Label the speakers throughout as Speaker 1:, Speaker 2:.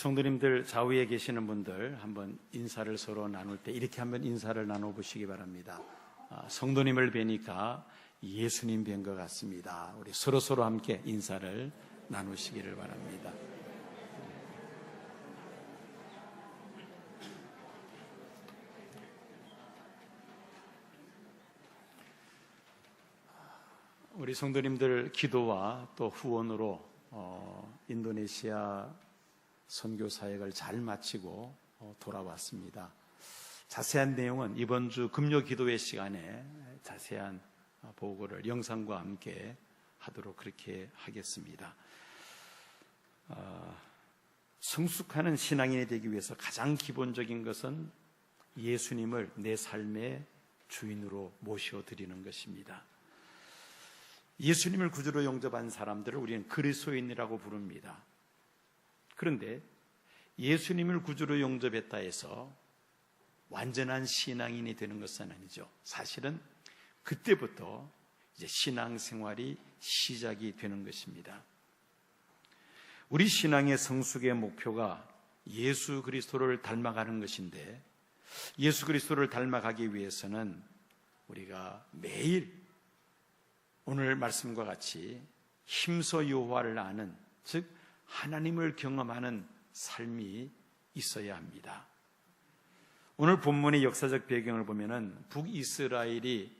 Speaker 1: 성도님들 좌우에 계시는 분들 한번 인사를 서로 나눌 때 이렇게 한번 인사를 나눠보시기 바랍니다. 성도님을 뵈니까 예수님 뵌 것 같습니다. 우리 서로 함께 인사를 나누시기를 바랍니다. 우리 성도님들 기도와 또 후원으로 인도네시아 선교 사역을 잘 마치고 돌아왔습니다. 자세한 내용은 이번 주 금요 기도회 시간에 자세한 보고를 영상과 함께 하도록 그렇게 하겠습니다. 성숙하는 신앙인이 되기 위해서 가장 기본적인 것은 예수님을 내 삶의 주인으로 모셔드리는 것입니다. 예수님을 구주로 영접한 사람들을 우리는 그리스도인이라고 부릅니다. 그런데 예수님을 구주로 영접했다 해서 완전한 신앙인이 되는 것은 아니죠. 사실은 그때부터 이제 신앙생활이 시작이 되는 것입니다. 우리 신앙의 성숙의 목표가 예수 그리스도를 닮아가는 것인데, 예수 그리스도를 닮아가기 위해서는 우리가 매일 오늘 말씀과 같이 힘써 여호와를 아는, 즉 하나님을 경험하는 삶이 있어야 합니다. 오늘 본문의 역사적 배경을 보면은 북이스라엘이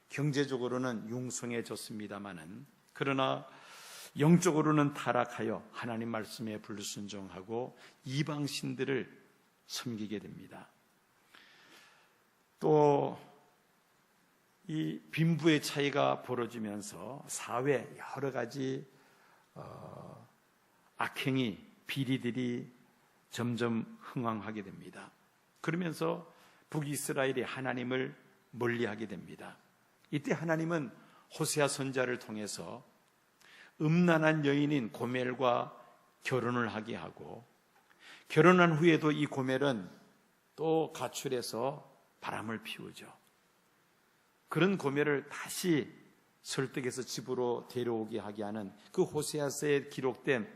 Speaker 1: 경제적으로는 융성해졌습니다마는, 그러나 영적으로는 타락하여 하나님 말씀에 불순종하고 이방신들을 섬기게 됩니다. 또 이 빈부의 차이가 벌어지면서 사회 여러 가지 악행이, 비리들이 점점 흥왕하게 됩니다. 그러면서 북이스라엘이 하나님을 멀리하게 됩니다. 이때 하나님은 호세아 선지자를 통해서 음란한 여인인 고멜과 결혼을 하게 하고, 결혼한 후에도 이 고멜은 또 가출해서 바람을 피우죠. 그런 고멜을 다시 설득해서 집으로 데려오게 하게 하는 그 호세아서에 기록된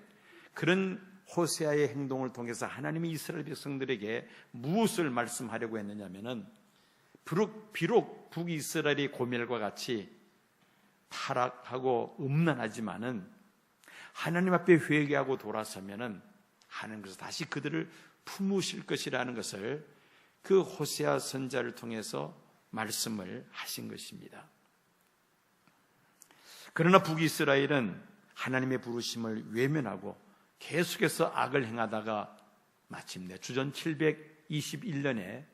Speaker 1: 그런 호세아의 행동을 통해서 하나님이 이스라엘 백성들에게 무엇을 말씀하려고 했느냐면은, 비록 북이스라엘이 고멜과 같이 타락하고 음란하지만은 하나님 앞에 회개하고 돌아서면은 하나님께서 다시 그들을 품으실 것이라는 것을 그 호세아 선지자를 통해서 말씀을 하신 것입니다. 그러나 북이스라엘은 하나님의 부르심을 외면하고 계속해서 악을 행하다가 마침내 주전 721년에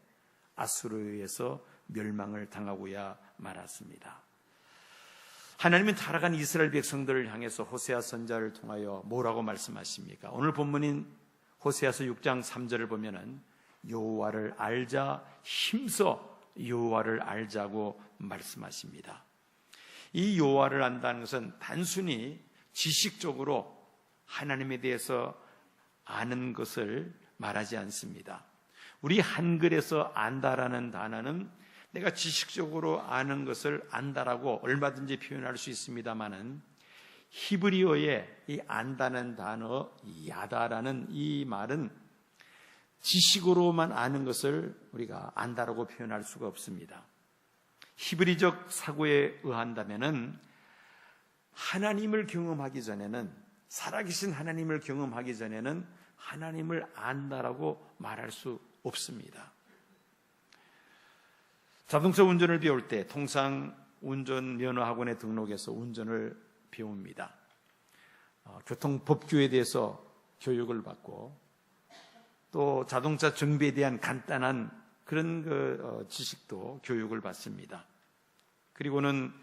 Speaker 1: 아수르에서 멸망을 당하고야 말았습니다. 하나님은 타락한 이스라엘 백성들을 향해서 호세아 선지자를 통하여 뭐라고 말씀하십니까? 오늘 본문인 호세아서 6장 3절을 보면은 여호와를 알자, 힘써 여호와를 알자고 말씀하십니다. 이 여호와를 안다는 것은 단순히 지식적으로 하나님에 대해서 아는 것을 말하지 않습니다. 우리 한글에서 안다라는 단어는 내가 지식적으로 아는 것을 안다라고 얼마든지 표현할 수 있습니다만은, 히브리어의 이 안다는 단어, 야다라는 이 말은 지식으로만 아는 것을 우리가 안다라고 표현할 수가 없습니다. 히브리적 사고에 의한다면은 하나님을 경험하기 전에는, 살아계신 하나님을 경험하기 전에는 하나님을 안다라고 말할 수 없습니다. 자동차 운전을 배울 때 통상 운전면허학원에 등록해서 운전을 배웁니다. 교통법규에 대해서 교육을 받고, 또 자동차 정비에 대한 간단한 그런 지식도 교육을 받습니다. 그리고는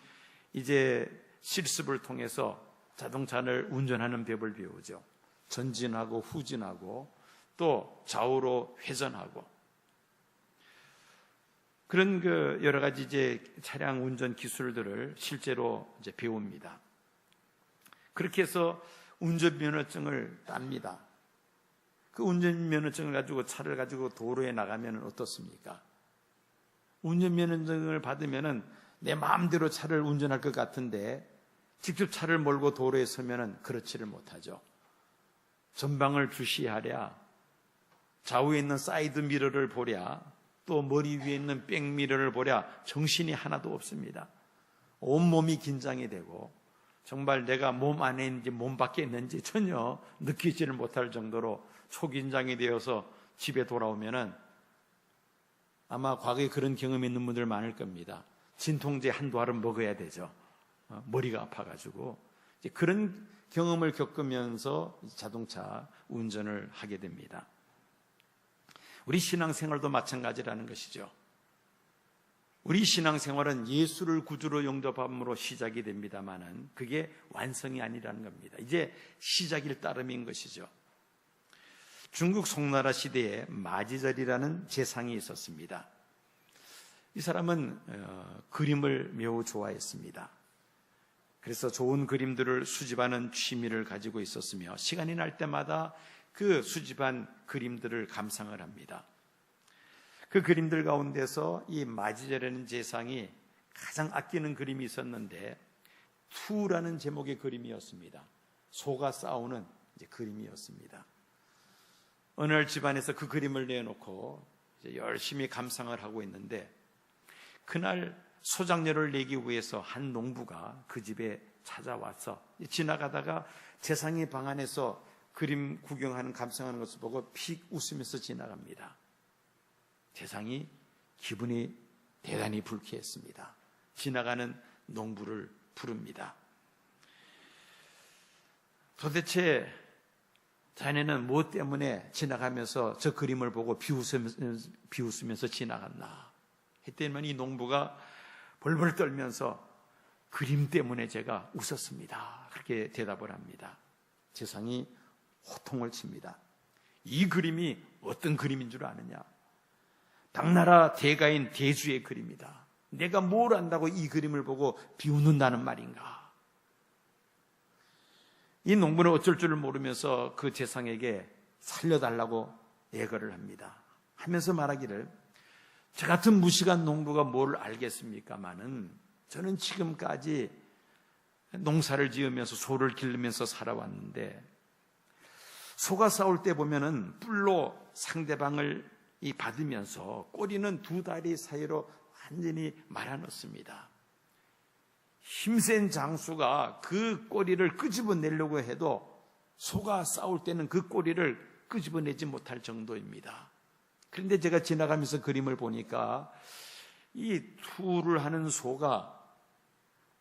Speaker 1: 이제 실습을 통해서 자동차를 운전하는 법을 배우죠. 전진하고 후진하고 또 좌우로 회전하고, 그런 여러 가지 이제 차량 운전 기술들을 실제로 이제 배웁니다. 그렇게 해서 운전면허증을 땁니다. 그 운전면허증을 가지고 차를 가지고 도로에 나가면 어떻습니까? 운전면허증을 받으면은 내 마음대로 차를 운전할 것 같은데 직접 차를 몰고 도로에 서면은 그렇지를 못하죠. 전방을 주시하랴, 좌우에 있는 사이드 미러를 보랴, 또 머리 위에 있는 백미러를 보랴 정신이 하나도 없습니다. 온몸이 긴장이 되고 정말 내가 몸 안에 있는지 몸 밖에 있는지 전혀 느끼지를 못할 정도로 초긴장이 되어서 집에 돌아오면은 아마 과거에 그런 경험이 있는 분들 많을 겁니다. 진통제 한두 알은 먹어야 되죠. 머리가 아파가지고 이제 그런 경험을 겪으면서 자동차 운전을 하게 됩니다. 우리 신앙생활도 마찬가지라는 것이죠. 우리 신앙생활은 예수를 구주로 영접함으로 시작이 됩니다만은 그게 완성이 아니라는 겁니다. 이제 시작일 따름인 것이죠. 중국 송나라 시대에 마지절이라는 제상이 있었습니다. 이 사람은 그림을 매우 좋아했습니다. 그래서 좋은 그림들을 수집하는 취미를 가지고 있었으며 시간이 날 때마다 그 수집한 그림들을 감상을 합니다. 그 그림들 가운데서 이 마지절이라는 제상이 가장 아끼는 그림이 있었는데 투라는 제목의 그림이었습니다. 소가 싸우는 그림이었습니다. 어느 날 집안에서 그 그림을 내놓고 이제 열심히 감상을 하고 있는데 그날 소장료를 내기 위해서 한 농부가 그 집에 찾아와서 지나가다가 제상의 방 안에서 그림 구경하는 감상하는 것을 보고 픽 웃으면서 지나갑니다. 제상이 기분이 대단히 불쾌했습니다. 지나가는 농부를 부릅니다. 도대체 자네는 무엇 때문에 지나가면서 저 그림을 보고 비웃으면서 지나갔나 했더니 이 농부가 벌벌 떨면서 그림 때문에 제가 웃었습니다. 그렇게 대답을 합니다. 제상이 호통을 칩니다. 이 그림이 어떤 그림인 줄 아느냐? 당나라 대가인 대주의 그림이다. 내가 뭘 안다고 이 그림을 보고 비웃는다는 말인가? 이 농부는 어쩔 줄을 모르면서 그 제상에게 살려달라고 애걸을 합니다. 하면서 말하기를 저 같은 무식한 농부가 뭘 알겠습니까마는 저는 지금까지 농사를 지으면서 소를 기르면서 살아왔는데 소가 싸울 때 보면은 뿔로 상대방을 받으면서 꼬리는 두 다리 사이로 완전히 말아넣습니다. 힘센 장수가 그 꼬리를 끄집어내려고 해도 소가 싸울 때는 그 꼬리를 끄집어내지 못할 정도입니다. 그런데 제가 지나가면서 그림을 보니까 이 투를 하는 소가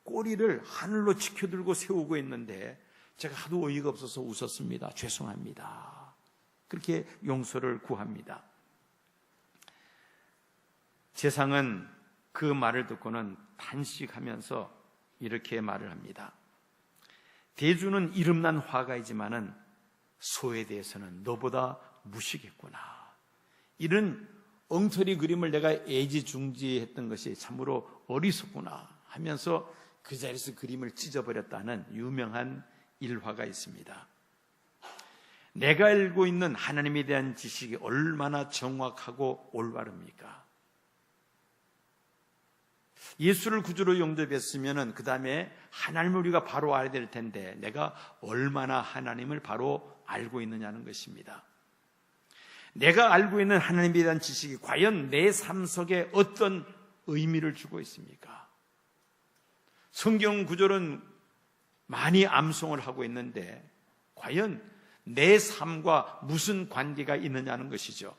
Speaker 1: 꼬리를 하늘로 치켜들고 세우고 있는데 제가 하도 어이가 없어서 웃었습니다. 죄송합니다. 그렇게 용서를 구합니다. 제상은 그 말을 듣고는 탄식하면서 이렇게 말을 합니다. 대주는 이름난 화가이지만은 소에 대해서는 너보다 무시겠구나. 이런 엉터리 그림을 내가 애지중지했던 것이 참으로 어리석구나 하면서 그 자리에서 그림을 찢어버렸다는 유명한 일화가 있습니다. 내가 알고 있는 하나님에 대한 지식이 얼마나 정확하고 올바릅니까? 예수를 구주로 영접했으면 그 다음에 하나님을 우리가 바로 알아야 될 텐데 내가 얼마나 하나님을 바로 알고 있느냐는 것입니다. 내가 알고 있는 하나님에 대한 지식이 과연 내 삶 속에 어떤 의미를 주고 있습니까? 성경 구절은 많이 암송을 하고 있는데 과연 내 삶과 무슨 관계가 있느냐는 것이죠.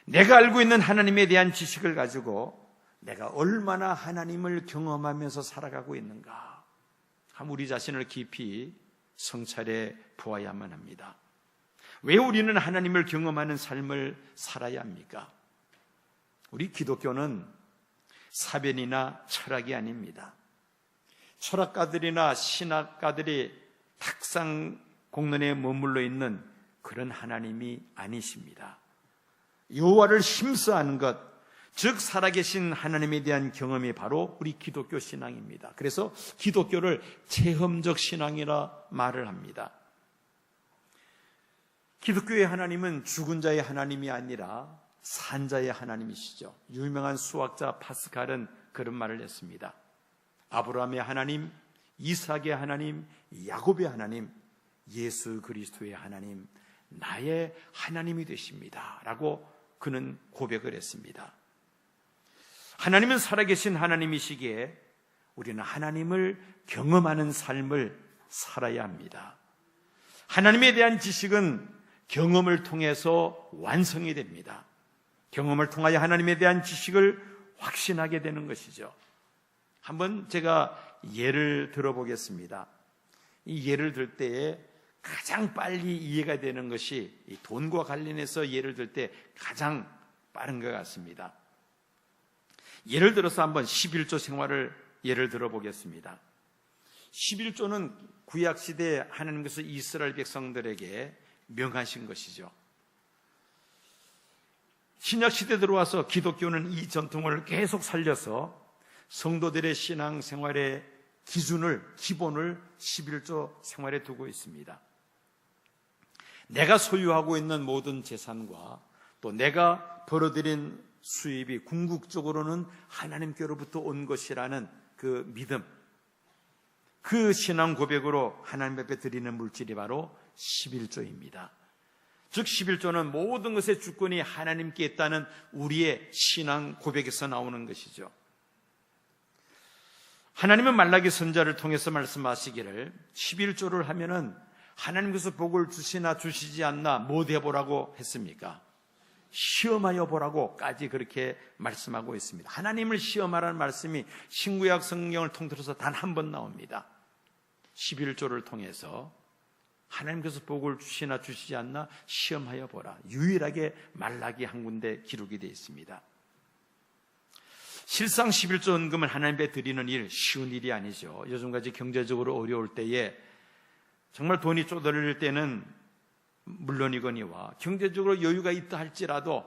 Speaker 1: 내가 알고 있는 하나님에 대한 지식을 가지고 내가 얼마나 하나님을 경험하면서 살아가고 있는가? 한 우리 자신을 깊이 성찰해 보아야만 합니다. 왜 우리는 하나님을 경험하는 삶을 살아야 합니까? 우리 기독교는 사변이나 철학이 아닙니다. 철학가들이나 신학가들이 탁상 공론에 머물러 있는 그런 하나님이 아니십니다. 여호와를 힘써하는 것, 즉 살아계신 하나님에 대한 경험이 바로 우리 기독교 신앙입니다. 그래서 기독교를 체험적 신앙이라 말을 합니다. 기독교의 하나님은 죽은 자의 하나님이 아니라 산 자의 하나님이시죠. 유명한 수학자 파스칼은 그런 말을 했습니다. 아브라함의 하나님, 이삭의 하나님, 야곱의 하나님, 예수 그리스도의 하나님, 나의 하나님이 되십니다 라고 그는 고백을 했습니다. 하나님은 살아계신 하나님이시기에 우리는 하나님을 경험하는 삶을 살아야 합니다. 하나님에 대한 지식은 경험을 통해서 완성이 됩니다. 경험을 통하여 하나님에 대한 지식을 확신하게 되는 것이죠. 한번 제가 예를 들어보겠습니다. 이 예를 들 때에 가장 빨리 이해가 되는 것이 이 돈과 관련해서 예를 들 때 가장 빠른 것 같습니다. 예를 들어서 한번 11조 생활을 예를 들어보겠습니다. 11조는 구약시대 하나님께서 이스라엘 백성들에게 명하신 것이죠. 신약시대 들어와서 기독교는 이 전통을 계속 살려서 성도들의 신앙생활의 기본을 11조 생활에 두고 있습니다. 내가 소유하고 있는 모든 재산과 또 내가 벌어들인 수입이 궁극적으로는 하나님께로부터 온 것이라는 그 믿음, 그 신앙 고백으로 하나님 앞에 드리는 물질이 바로 11조입니다. 즉 11조는 모든 것의 주권이 하나님께 있다는 우리의 신앙 고백에서 나오는 것이죠. 하나님은 말라기 선지자를 통해서 말씀하시기를 11조를 하면은 하나님께서 복을 주시나 주시지 않나 뭐 해보라고 했습니까? 시험하여 보라고까지 그렇게 말씀하고 있습니다. 하나님을 시험하라는 말씀이 신구약 성경을 통틀어서 단 한 번 나옵니다. 11조를 통해서 하나님께서 복을 주시나 주시지 않나 시험하여 보라. 유일하게 말라기 한 군데 기록이 되어 있습니다. 실상 11조 헌금을 하나님 앞에 드리는 일 쉬운 일이 아니죠. 요즘같이 경제적으로 어려울 때에 정말 돈이 쪼들릴 때는 물론이거니와 경제적으로 여유가 있다 할지라도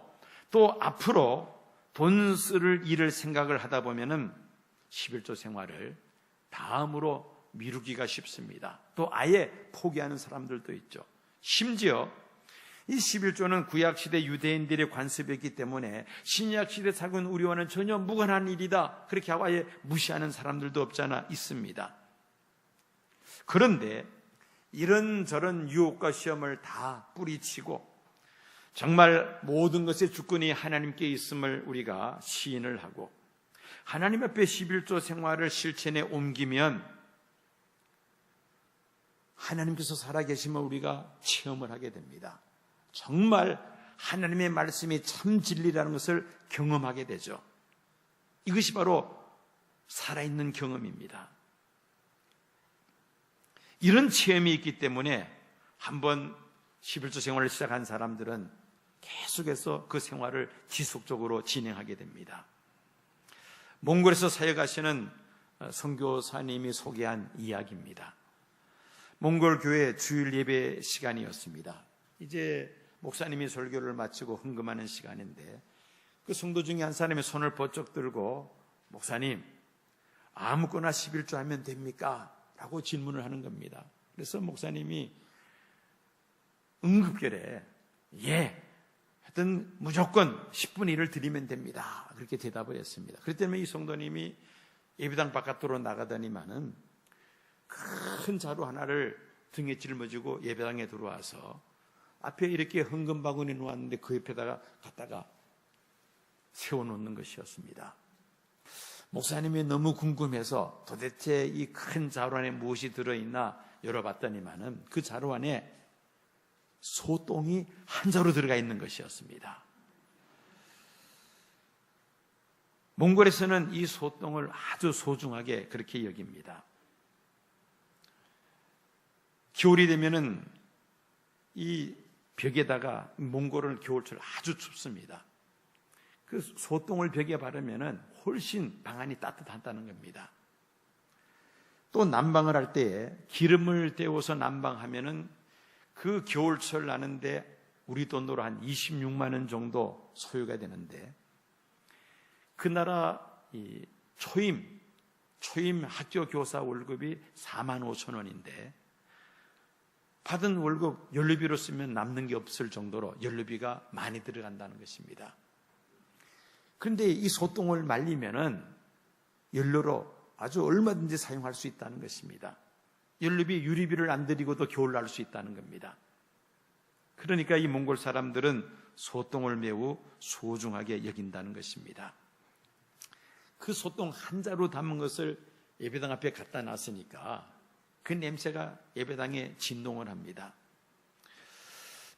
Speaker 1: 또 앞으로 돈 쓸 일을 생각을 하다 보면은 11조 생활을 다음으로 미루기가 쉽습니다. 또 아예 포기하는 사람들도 있죠. 심지어 이 11조는 구약시대 유대인들의 관습이었기 때문에 신약시대 살고 우리와는 전혀 무관한 일이다 그렇게 아예 무시하는 사람들도 없잖아 있습니다. 그런데 이런저런 유혹과 시험을 다 뿌리치고 정말 모든 것의 주권이 하나님께 있음을 우리가 시인을 하고 하나님 앞에 11조 생활을 실천에 옮기면 하나님께서 살아계심을 우리가 체험을 하게 됩니다. 정말 하나님의 말씀이 참 진리라는 것을 경험하게 되죠. 이것이 바로 살아있는 경험입니다. 이런 체험이 있기 때문에 한번 11조 생활을 시작한 사람들은 계속해서 그 생활을 지속적으로 진행하게 됩니다. 몽골에서 사역하시는 선교사님이 소개한 이야기입니다. 몽골 교회 주일 예배 시간이었습니다. 이제 목사님이 설교를 마치고 헌금하는 시간인데 그 성도 중에 한 사람이 손을 번쩍 들고 목사님 아무거나 11조 하면 됩니까? 라고 질문을 하는 겁니다. 그래서 목사님이 응급결에 하여튼 무조건 10분의 1을 드리면 됩니다. 그렇게 대답을 했습니다. 그렇기 때문에 이 성도님이 예배당 바깥으로 나가더니만은 큰 자루 하나를 등에 짊어지고 예배당에 들어와서 앞에 이렇게 헌금 바구니 놓았는데 그 옆에다가 갖다가 세워놓는 것이었습니다. 목사님이 너무 궁금해서 도대체 이 큰 자루 안에 무엇이 들어있나 열어봤더니만은 그 자루 안에 소똥이 한 자루 들어가 있는 것이었습니다. 몽골에서는 이 소똥을 아주 소중하게 그렇게 여깁니다. 겨울이 되면은 이 벽에다가 몽골은 겨울철 아주 춥습니다. 그 소똥을 벽에 바르면은 훨씬 방 안이 따뜻하다는 겁니다. 또 난방을 할 때에 기름을 데워서 난방하면은 그 겨울철 나는데 우리 돈으로 한 26만 원 정도 소요가 되는데 그 나라 이 초임 학교 교사 월급이 4만 5천 원인데 받은 월급 연료비로 쓰면 남는 게 없을 정도로 연료비가 많이 들어간다는 것입니다. 그런데 이 소똥을 말리면은 연료로 아주 얼마든지 사용할 수 있다는 것입니다. 연료비, 유리비를 안 들이고도 겨울 날 수 있다는 겁니다. 그러니까 이 몽골 사람들은 소똥을 매우 소중하게 여긴다는 것입니다. 그 소똥 한 자루 담은 것을 예배당 앞에 갖다 놨으니까 그 냄새가 예배당에 진동을 합니다.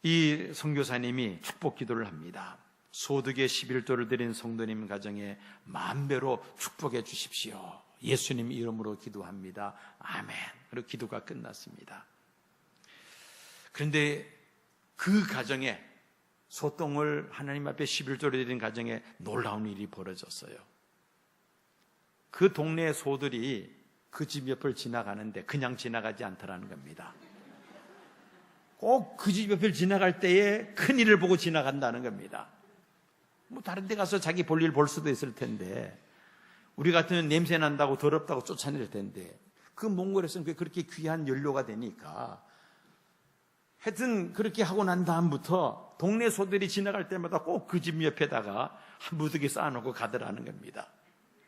Speaker 1: 이 선교사님이 축복 기도를 합니다. 소득의 11조를 드린 성도님 가정에 만배로 축복해 주십시오. 예수님 이름으로 기도합니다. 아멘. 그리고 기도가 끝났습니다. 그런데 그 가정에 소똥을 하나님 앞에 11조를 드린 가정에 놀라운 일이 벌어졌어요. 그 동네 소들이 그 집 옆을 지나가는데 그냥 지나가지 않더라는 겁니다. 꼭 그 집 옆을 지나갈 때에 큰 일을 보고 지나간다는 겁니다. 뭐 다른 데 가서 자기 볼 일 볼 수도 있을 텐데, 우리 같으면 냄새 난다고 더럽다고 쫓아낼 텐데, 그 몽골에서는 그렇게 귀한 연료가 되니까 하여튼 그렇게 하고 난 다음부터 동네 소들이 지나갈 때마다 꼭 그 집 옆에다가 한 무더기 쌓아놓고 가더라는 겁니다.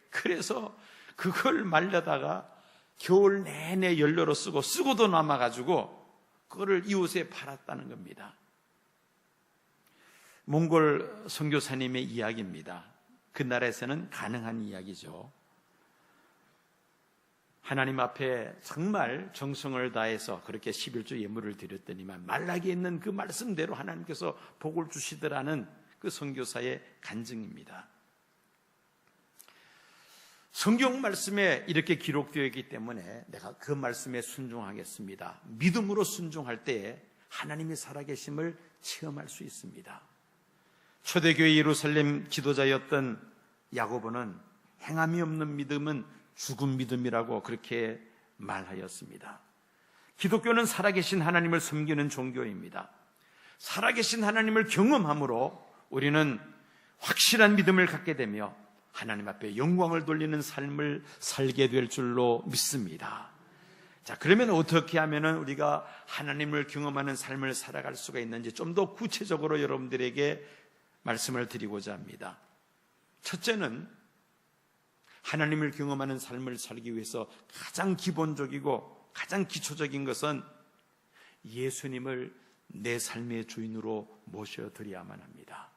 Speaker 1: 그래서 그걸 말려다가 겨울 내내 연료로 쓰고도 남아가지고 그거를 이웃에 팔았다는 겁니다. 몽골 선교사님의 이야기입니다. 그 나라에서는 가능한 이야기죠. 하나님 앞에 정말 정성을 다해서 그렇게 11조 예물을 드렸더니만 말라기에 있는 그 말씀대로 하나님께서 복을 주시더라는 그 선교사의 간증입니다. 성경 말씀에 이렇게 기록되어 있기 때문에 내가 그 말씀에 순종하겠습니다. 믿음으로 순종할 때에 하나님이 살아계심을 체험할 수 있습니다. 초대교회 예루살렘 지도자였던 야고보는 행함이 없는 믿음은 죽은 믿음이라고 그렇게 말하였습니다. 기독교는 살아계신 하나님을 섬기는 종교입니다. 살아계신 하나님을 경험함으로 우리는 확실한 믿음을 갖게 되며 하나님 앞에 영광을 돌리는 삶을 살게 될 줄로 믿습니다. 자, 그러면 어떻게 하면 우리가 하나님을 경험하는 삶을 살아갈 수가 있는지 좀 더 구체적으로 여러분들에게 말씀을 드리고자 합니다. 첫째는 하나님을 경험하는 삶을 살기 위해서 가장 기본적이고 가장 기초적인 것은 예수님을 내 삶의 주인으로 모셔드려야만 합니다.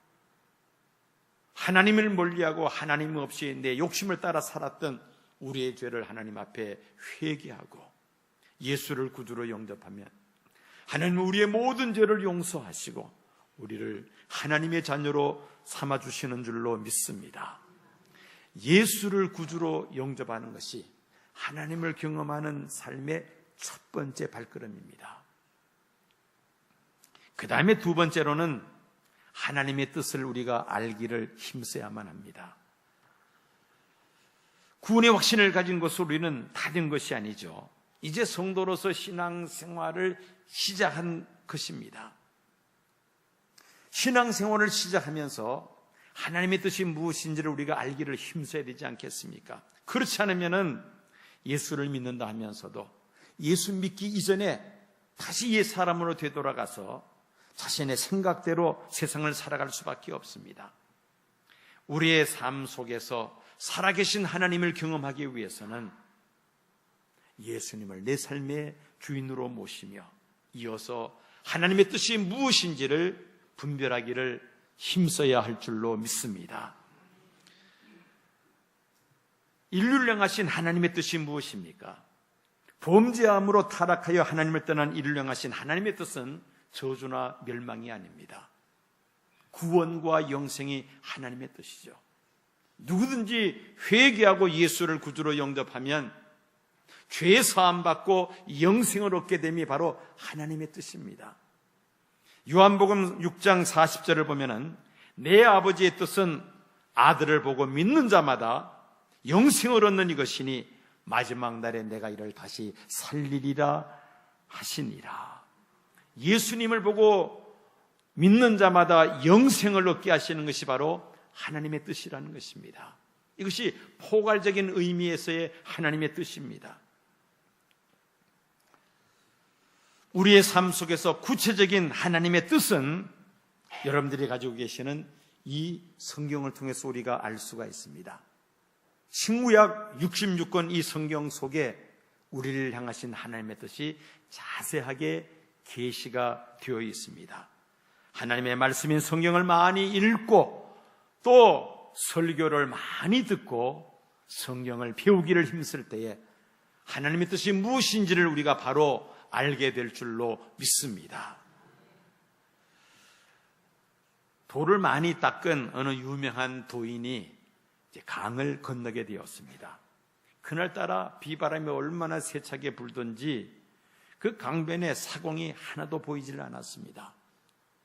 Speaker 1: 하나님을 멀리하고 하나님 없이 내 욕심을 따라 살았던 우리의 죄를 하나님 앞에 회개하고 예수를 구주로 영접하면 하나님은 우리의 모든 죄를 용서하시고 우리를 하나님의 자녀로 삼아주시는 줄로 믿습니다. 예수를 구주로 영접하는 것이 하나님을 경험하는 삶의 첫 번째 발걸음입니다. 그 다음에 두 번째로는 하나님의 뜻을 우리가 알기를 힘써야만 합니다. 구원의 확신을 가진 것으로 우리는 다 된 것이 아니죠. 이제 성도로서 신앙생활을 시작한 것입니다. 신앙생활을 시작하면서 하나님의 뜻이 무엇인지를 우리가 알기를 힘써야 되지 않겠습니까? 그렇지 않으면 예수를 믿는다 하면서도 예수 믿기 이전에 다시 옛 사람으로 되돌아가서 자신의 생각대로 세상을 살아갈 수밖에 없습니다. 우리의 삶 속에서 살아계신 하나님을 경험하기 위해서는 예수님을 내 삶의 주인으로 모시며 이어서 하나님의 뜻이 무엇인지를 분별하기를 힘써야 할 줄로 믿습니다. 인류를 향하신 하나님의 뜻이 무엇입니까? 범죄함으로 타락하여 하나님을 떠난 인류를 향하신 하나님의 뜻은 저주나 멸망이 아닙니다. 구원과 영생이 하나님의 뜻이죠. 누구든지 회개하고 예수를 구주로 영접하면 죄 사함 받고 영생을 얻게 됨이 바로 하나님의 뜻입니다. 요한복음 6장 40절을 보면은 내 아버지의 뜻은 아들을 보고 믿는 자마다 영생을 얻는 이것이니 마지막 날에 내가 이를 다시 살리리라 하시니라. 예수님을 보고 믿는 자마다 영생을 얻게 하시는 것이 바로 하나님의 뜻이라는 것입니다. 이것이 포괄적인 의미에서의 하나님의 뜻입니다. 우리의 삶 속에서 구체적인 하나님의 뜻은 여러분들이 가지고 계시는 이 성경을 통해서 우리가 알 수가 있습니다. 신구약 66권 이 성경 속에 우리를 향하신 하나님의 뜻이 자세하게 계시가 되어 있습니다. 하나님의 말씀인 성경을 많이 읽고 또 설교를 많이 듣고 성경을 배우기를 힘쓸 때에 하나님의 뜻이 무엇인지를 우리가 바로 알게 될 줄로 믿습니다. 돌을 많이 닦은 어느 유명한 도인이 이제 강을 건너게 되었습니다. 그날따라 비바람이 얼마나 세차게 불던지 그 강변에 사공이 하나도 보이질 않았습니다.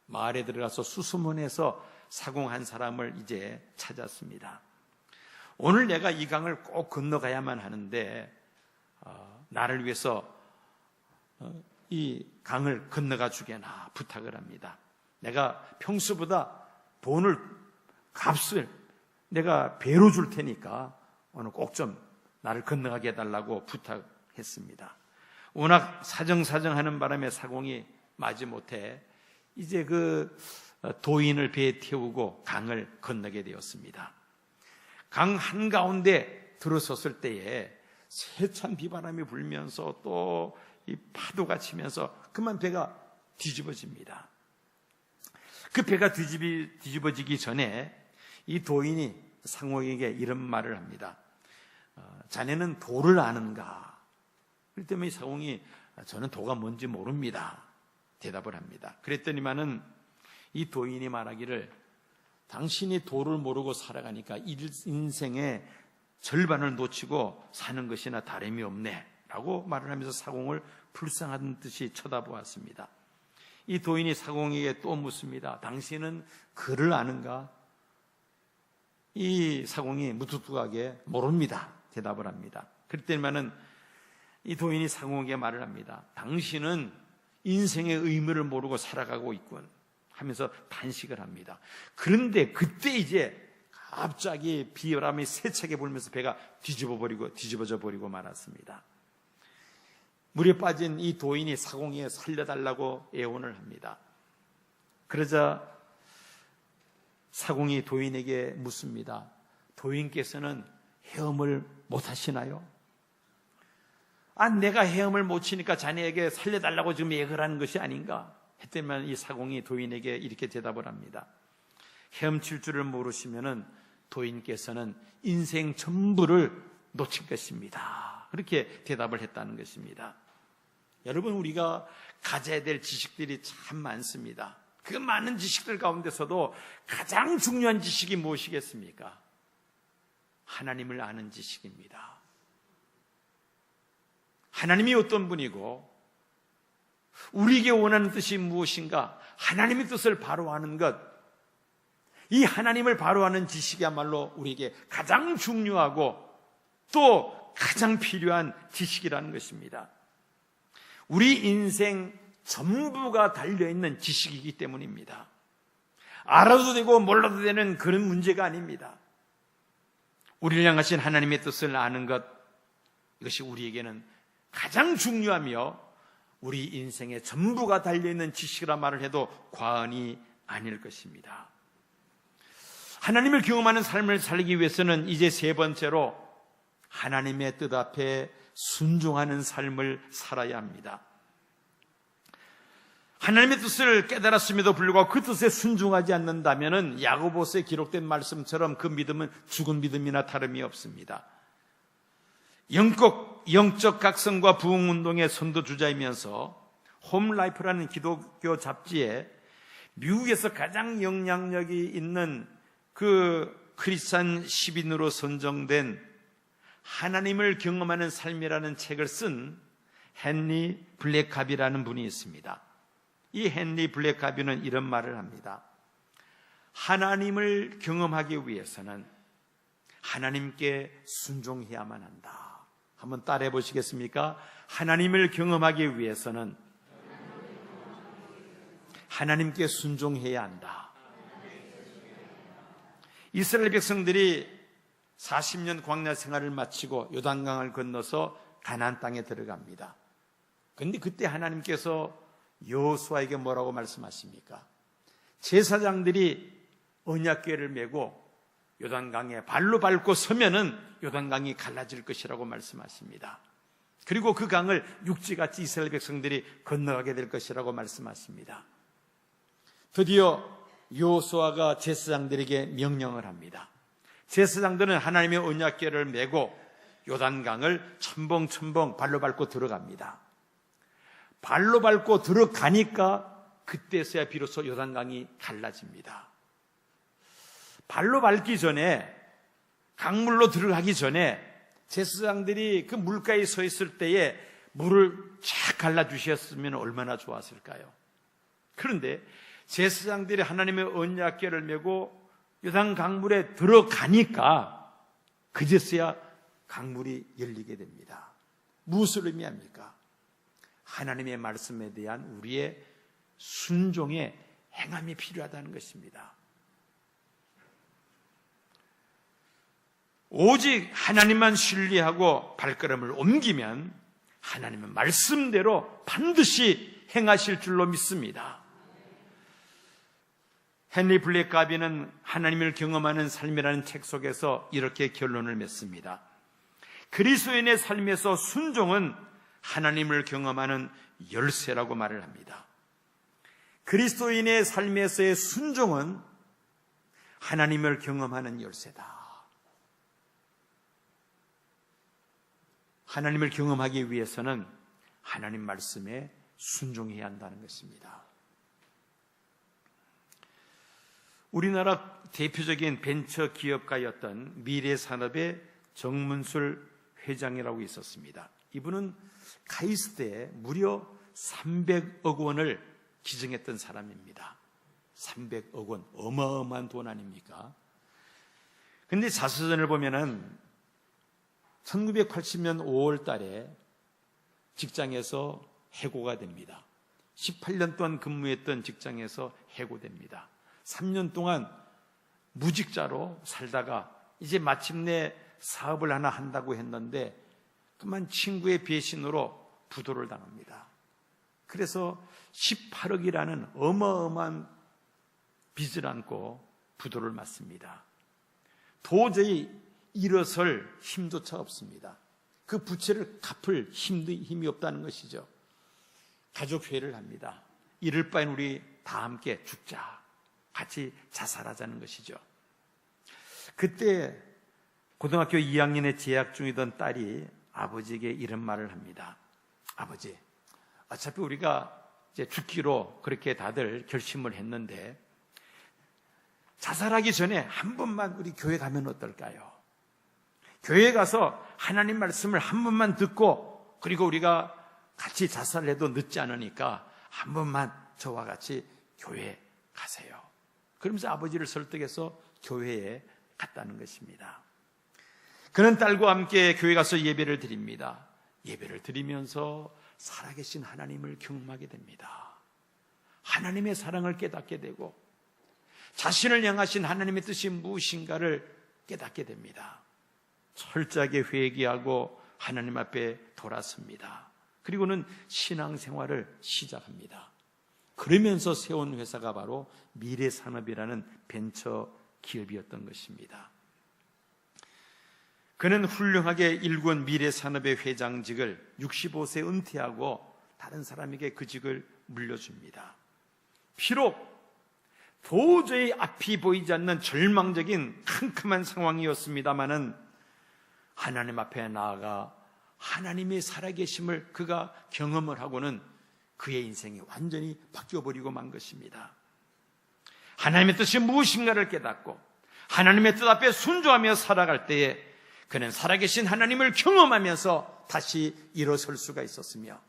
Speaker 1: 마을에 들어가서 수소문해서 사공 한 사람을 이제 찾았습니다. 오늘 내가 이 강을 꼭 건너가야만 하는데 나를 위해서 이 강을 건너가 주게나 부탁을 합니다. 내가 평소보다 값을 내가 배로 줄 테니까 오늘 꼭 좀 나를 건너가게 해달라고 부탁했습니다. 워낙 사정사정하는 바람에 사공이 마지못해 이제 그 도인을 배에 태우고 강을 건너게 되었습니다. 강 한가운데 들어섰을 때에 세찬 비바람이 불면서 또 이 파도가 치면서 그만 배가 뒤집어집니다. 그 배가 뒤집어지기 전에 이 도인이 상호에게 이런 말을 합니다. 자네는 도를 아는가? 그럴 때면 이 상홍이 저는 도가 뭔지 모릅니다. 대답을 합니다. 그랬더니만은 이 도인이 말하기를 당신이 도를 모르고 살아가니까 인생의 절반을 놓치고 사는 것이나 다름이 없네 라고 말을 하면서 사공을 불쌍한 듯이 쳐다보았습니다. 이 도인이 사공에게 또 묻습니다. 당신은 글을 아는가? 이 사공이 무뚝뚝하게 모릅니다. 대답을 합니다. 그때만은 이 도인이 사공에게 말을 합니다. 당신은 인생의 의미를 모르고 살아가고 있군 하면서 탄식을 합니다. 그런데 그때 이제 갑자기 비바람이 세차게 불면서 배가 뒤집어져 버리고 말았습니다. 물에 빠진 이 도인이 사공에 살려달라고 애원을 합니다. 그러자 사공이 도인에게 묻습니다. 도인께서는 헤엄을 못 하시나요? 내가 헤엄을 못 치니까 자네에게 살려달라고 지금 애걸하는 것이 아닌가? 했더니만 이 사공이 도인에게 이렇게 대답을 합니다. 헤엄칠 줄을 모르시면은 도인께서는 인생 전부를 놓칠 것입니다. 그렇게 대답을 했다는 것입니다. 여러분, 우리가 가져야 될 지식들이 참 많습니다. 그 많은 지식들 가운데서도 가장 중요한 지식이 무엇이겠습니까? 하나님을 아는 지식입니다. 하나님이 어떤 분이고 우리에게 원하는 뜻이 무엇인가? 하나님의 뜻을 바로 아는 것, 이 하나님을 바로 아는 지식이야말로 우리에게 가장 중요하고 또 가장 필요한 지식이라는 것입니다. 우리 인생 전부가 달려있는 지식이기 때문입니다. 알아도 되고 몰라도 되는 그런 문제가 아닙니다. 우리를 향하신 하나님의 뜻을 아는 것, 이것이 우리에게는 가장 중요하며 우리 인생의 전부가 달려있는 지식이라 말을 해도 과언이 아닐 것입니다. 하나님을 경험하는 삶을 살기 위해서는 이제 세 번째로 하나님의 뜻 앞에 순종하는 삶을 살아야 합니다. 하나님의 뜻을 깨달았음에도 불구하고 그 뜻에 순종하지 않는다면 야고보서에 기록된 말씀처럼 그 믿음은 죽은 믿음이나 다름이 없습니다. 영적 각성과 부흥운동의 선도주자이면서 홈라이프라는 기독교 잡지에 미국에서 가장 영향력이 있는 그 크리스찬 시인으로 선정된 하나님을 경험하는 삶이라는 책을 쓴 헨리 블랙카비라는 분이 있습니다. 이 헨리 블랙카비는 이런 말을 합니다. 하나님을 경험하기 위해서는 하나님께 순종해야만 한다. 한번 따라해 보시겠습니까? 하나님을 경험하기 위해서는 하나님께 순종해야 한다. 이스라엘 백성들이 40년 광야 생활을 마치고 요단강을 건너서 가나안 땅에 들어갑니다. 그런데 그때 하나님께서 여호수아에게 뭐라고 말씀하십니까? 제사장들이 언약궤를 메고 요단강에 발로 밟고 서면은 요단강이 갈라질 것이라고 말씀하십니다. 그리고 그 강을 육지같이 이스라엘 백성들이 건너가게 될 것이라고 말씀하십니다. 드디어 여호수아가 제사장들에게 명령을 합니다. 제사장들은 하나님의 언약궤를 메고 요단강을 첨벙첨벙 발로 밟고 들어갑니다. 발로 밟고 들어가니까 그때서야 비로소 요단강이 갈라집니다. 발로 밟기 전에, 강물로 들어가기 전에 제사장들이 그 물가에 서 있을 때에 물을 쫙 갈라주셨으면 얼마나 좋았을까요? 그런데 제사장들이 하나님의 언약궤를 메고 요단 강물에 들어가니까 그제서야 강물이 열리게 됩니다. 무엇을 의미합니까? 하나님의 말씀에 대한 우리의 순종의 행함이 필요하다는 것입니다. 오직 하나님만 신뢰하고 발걸음을 옮기면 하나님은 말씀대로 반드시 행하실 줄로 믿습니다. 헨리 블랙가비는 하나님을 경험하는 삶이라는 책 속에서 이렇게 결론을 맺습니다. 그리스도인의 삶에서 순종은 하나님을 경험하는 열쇠라고 말을 합니다. 그리스도인의 삶에서의 순종은 하나님을 경험하는 열쇠다. 하나님을 경험하기 위해서는 하나님 말씀에 순종해야 한다는 것입니다. 우리나라 대표적인 벤처 기업가였던 미래산업의 정문술 회장이라고 있었습니다. 이분은 카이스트에 무려 300억 원을 기증했던 사람입니다. 300억 원, 어마어마한 돈 아닙니까? 그런데 자서전을 보면은 1980년 5월 달에 직장에서 해고가 됩니다. 18년 동안 근무했던 직장에서 해고됩니다. 3년 동안 무직자로 살다가 이제 마침내 사업을 하나 한다고 했는데 그만 친구의 배신으로 부도를 당합니다. 그래서 18억이라는 어마어마한 빚을 안고 부도를 맞습니다. 도저히 일어설 힘조차 없습니다. 그 부채를 갚을 힘이 없다는 것이죠. 가족회의를 합니다. 이럴 바엔 우리 다 함께 죽자. 같이 자살하자는 것이죠. 그때 고등학교 2학년에 재학 중이던 딸이 아버지에게 이런 말을 합니다. 아버지, 어차피 우리가 이제 죽기로 그렇게 다들 결심을 했는데 자살하기 전에 한 번만 우리 교회 가면 어떨까요? 교회 가서 하나님 말씀을 한 번만 듣고 그리고 우리가 같이 자살을 해도 늦지 않으니까 한 번만 저와 같이 교회에 가세요. 그러면서 아버지를 설득해서 교회에 갔다는 것입니다. 그는 딸과 함께 교회 가서 예배를 드립니다. 예배를 드리면서 살아계신 하나님을 경험하게 됩니다. 하나님의 사랑을 깨닫게 되고 자신을 향하신 하나님의 뜻이 무엇인가를 깨닫게 됩니다. 철저하게 회개하고 하나님 앞에 돌아섭니다. 그리고는 신앙생활을 시작합니다. 그러면서 세운 회사가 바로 미래산업이라는 벤처 기업이었던 것입니다. 그는 훌륭하게 일군 미래산업의 회장직을 65세 은퇴하고 다른 사람에게 그 직을 물려줍니다. 비록 도저히 앞이 보이지 않는 절망적인 캄캄한 상황이었습니다마는 하나님 앞에 나아가 하나님의 살아계심을 그가 경험을 하고는 그의 인생이 완전히 바뀌어버리고 만 것입니다. 하나님의 뜻이 무엇인가를 깨닫고 하나님의 뜻 앞에 순종하며 살아갈 때에 그는 살아계신 하나님을 경험하면서 다시 일어설 수가 있었으며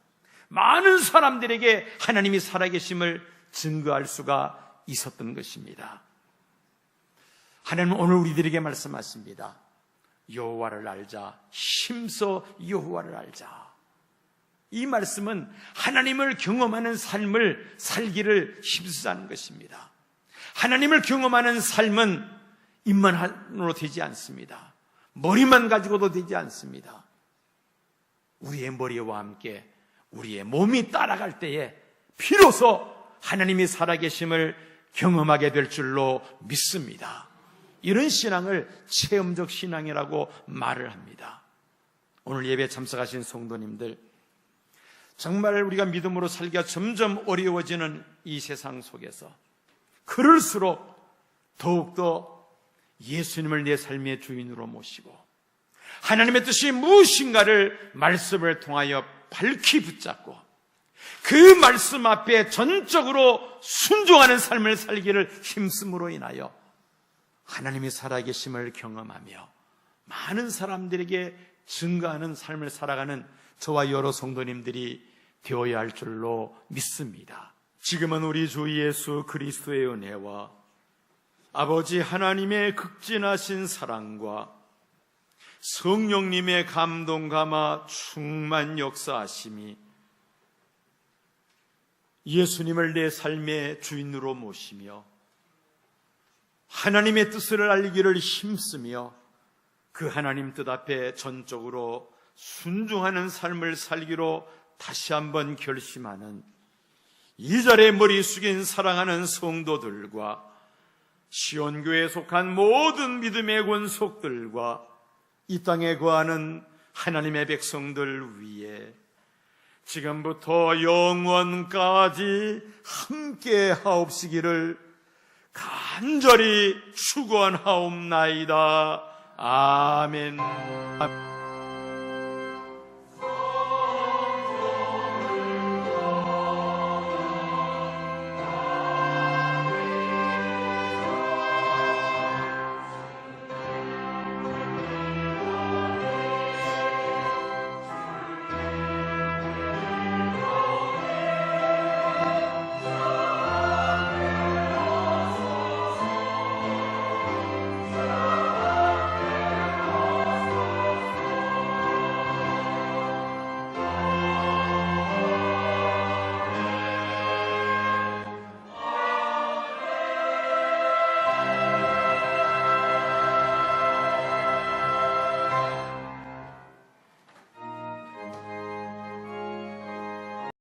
Speaker 1: 많은 사람들에게 하나님이 살아계심을 증거할 수가 있었던 것입니다. 하나님은 오늘 우리들에게 말씀하십니다. 여호와를 알자, 힘써 여호와를 알자. 이 말씀은 하나님을 경험하는 삶을 살기를 힘쓰자는 것입니다. 하나님을 경험하는 삶은 입만으로 되지 않습니다. 머리만 가지고도 되지 않습니다. 우리의 머리와 함께 우리의 몸이 따라갈 때에 비로소 하나님이 살아계심을 경험하게 될 줄로 믿습니다. 이런 신앙을 체험적 신앙이라고 말을 합니다. 오늘 예배에 참석하신 성도님들, 정말 우리가 믿음으로 살기가 점점 어려워지는 이 세상 속에서 그럴수록 더욱더 예수님을 내 삶의 주인으로 모시고 하나님의 뜻이 무엇인가를 말씀을 통하여 밝히 붙잡고 그 말씀 앞에 전적으로 순종하는 삶을 살기를 힘쓰므로 인하여 하나님의 살아계심을 경험하며 많은 사람들에게 증거하는 삶을 살아가는 저와 여러 성도님들이 되어야 할 줄로 믿습니다. 지금은 우리 주 예수 그리스도의 은혜와 아버지 하나님의 극진하신 사랑과 성령님의 감동 감화 충만 역사하심이 예수님을 내 삶의 주인으로 모시며 하나님의 뜻을 알기를 힘쓰며 그 하나님 뜻 앞에 전적으로 순종하는 삶을 살기로 다시 한번 결심하는 이 자리에 머리 숙인 사랑하는 성도들과 시온교회에 속한 모든 믿음의 권속들과 이 땅에 거하는 하나님의 백성들 위에 지금부터 영원까지 함께 하옵시기를 간절히 축원하옵나이다. 아멘.